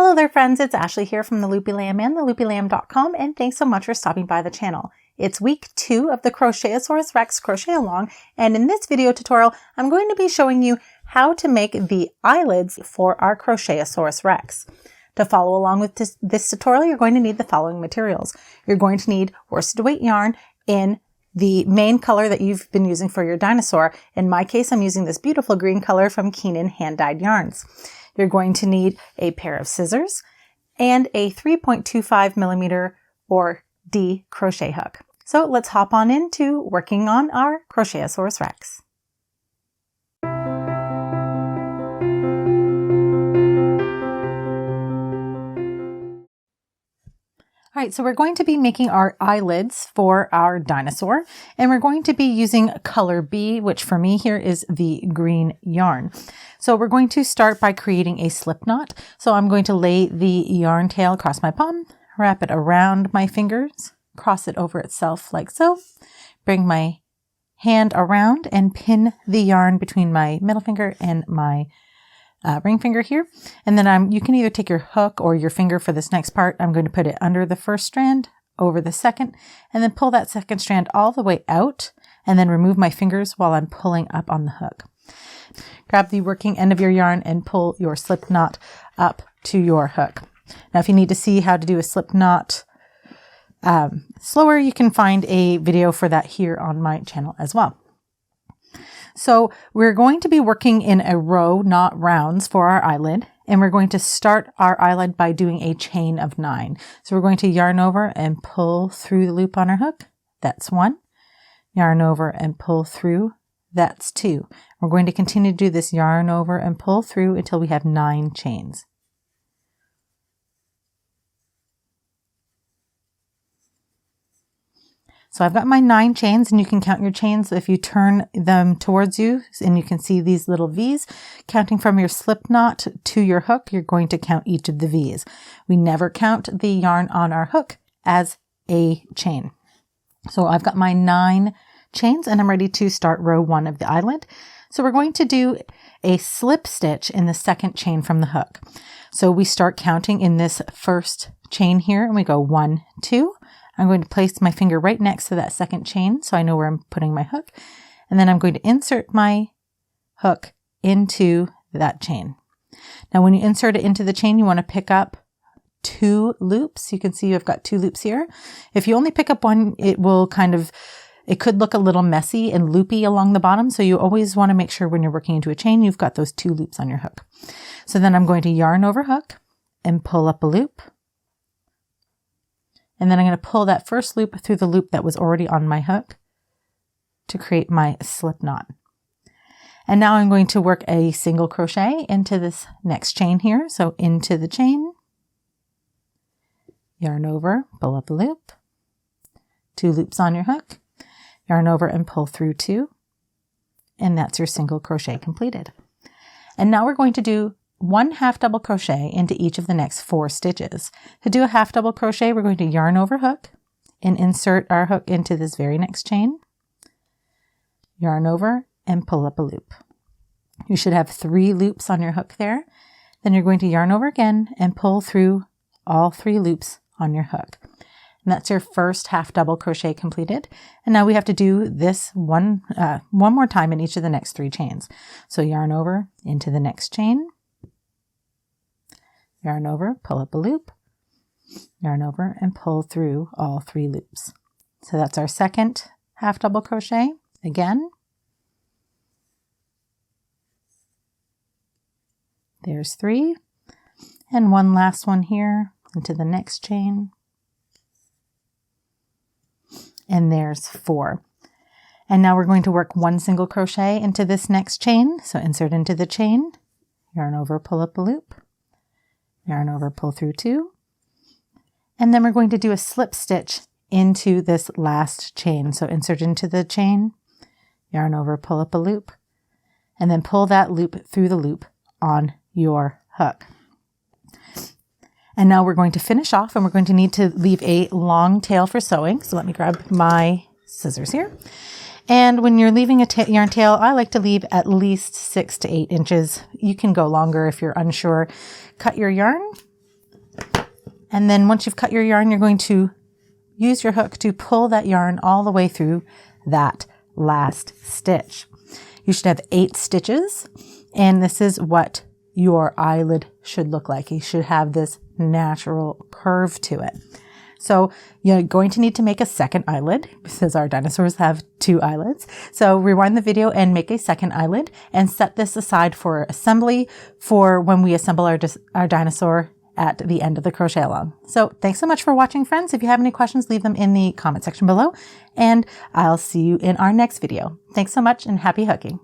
Hello there friends, it's Ashley here from the Loopy Lamb and theloopylamb.com, and thanks so much for stopping by the channel. It's week 2 of the Crochetasaurus Rex Crochet Along, and in this video tutorial, I'm going to be showing you how to make the eyelids for our Crochetasaurus Rex. To follow along with this tutorial, you're going to need the following materials. You're going to need worsted weight yarn in the main color that you've been using for your dinosaur. In my case, I'm using this beautiful green color from Keenan Hand Dyed Yarns. You're going to need a pair of scissors and a 3.25 millimeter or D crochet hook. So let's hop on into working on our Crochetasaurus Rex. All right, so we're going to be making our eyelids for our dinosaur, and we're going to be using color B, which for me here is the green yarn. So we're going to start by creating a slip knot. So I'm going to lay the yarn tail across my palm, wrap it around my fingers, cross it over itself like so, bring my hand around and pin the yarn between my middle finger and my ring finger here. And then you can either take your hook or your finger for this next part. I'm going to put it under the first strand, over the second, and then pull that second strand all the way out, and then remove my fingers while I'm pulling up on the hook. Grab the working end of your yarn and pull your slip knot up to your hook. Now, if you need to see how to do a slip knot slower, you can find a video for that here on my channel as well. So we're going to be working in a row, not rounds, for our eyelid, and we're going to start our eyelid by doing a chain of 9. So we're going to yarn over and pull through the loop on our hook. That's 1. Yarn over and pull through. That's 2. We're going to continue to do this yarn over and pull through until we have 9 chains. So I've got my 9 chains, and you can count your chains if you turn them towards you, and you can see these little V's. Counting from your slip knot to your hook, you're going to count each of the V's. We never count the yarn on our hook as a chain. So I've got my 9 chains, and I'm ready to start row 1 of the eyelid. So we're going to do a slip stitch in the second chain from the hook. So we start counting in this first chain here, and we go 1, 2. I'm going to place my finger right next to that second chain so I know where I'm putting my hook. And then I'm going to insert my hook into that chain. Now, when you insert it into the chain, you want to pick up 2 loops. You can see I've got 2 loops here. If you only pick up one, it could look a little messy and loopy along the bottom. So you always want to make sure when you're working into a chain, you've got those 2 loops on your hook. So then I'm going to yarn over hook and pull up a loop. And then I'm going to pull that first loop through the loop that was already on my hook to create my slip knot. And now I'm going to work a single crochet into this next chain here. So into the chain, yarn over, pull up a loop, 2 loops on your hook, yarn over and pull through 2. And that's your single crochet completed. And now we're going to do 1 half double crochet into each of the next 4 stitches. To do a half double crochet, we're going to yarn over hook and insert our hook into this very next chain, yarn over and pull up a loop. You should have 3 loops on your hook there. Then you're going to yarn over again and pull through all 3 loops on your hook. And that's your first half double crochet completed. And now we have to do this one more time in each of the next 3 chains. So yarn over into the next chain, yarn over, pull up a loop, yarn over, and pull through all 3 loops. So that's our second half double crochet. Again, there's 3, and one last one here into the next chain, and there's 4. And now we're going to work 1 single crochet into this next chain. So insert into the chain, yarn over, pull up a loop, yarn over, pull through 2, and then we're going to do a slip stitch into this last chain. So insert into the chain, yarn over, pull up a loop, and then pull that loop through the loop on your hook. And now we're going to finish off, and we're going to need to leave a long tail for sewing. So let me grab my scissors here. And when you're leaving a yarn tail, I like to leave at least 6 to 8 inches. You can go longer if you're unsure. Cut your yarn And then once you've cut your yarn, you're going to use your hook to pull that yarn all the way through that last stitch. You should have 8 stitches, and this is what your eyelid should look like. You should have this natural curve to it. So you're going to need to make a second eyelid because our dinosaurs have 2 eyelids. So rewind the video and make a second eyelid and set this aside for assembly for when we assemble our dinosaur at the end of the crochet along. So thanks so much for watching, friends. If you have any questions, leave them in the comment section below, and I'll see you in our next video. Thanks so much and happy hooking.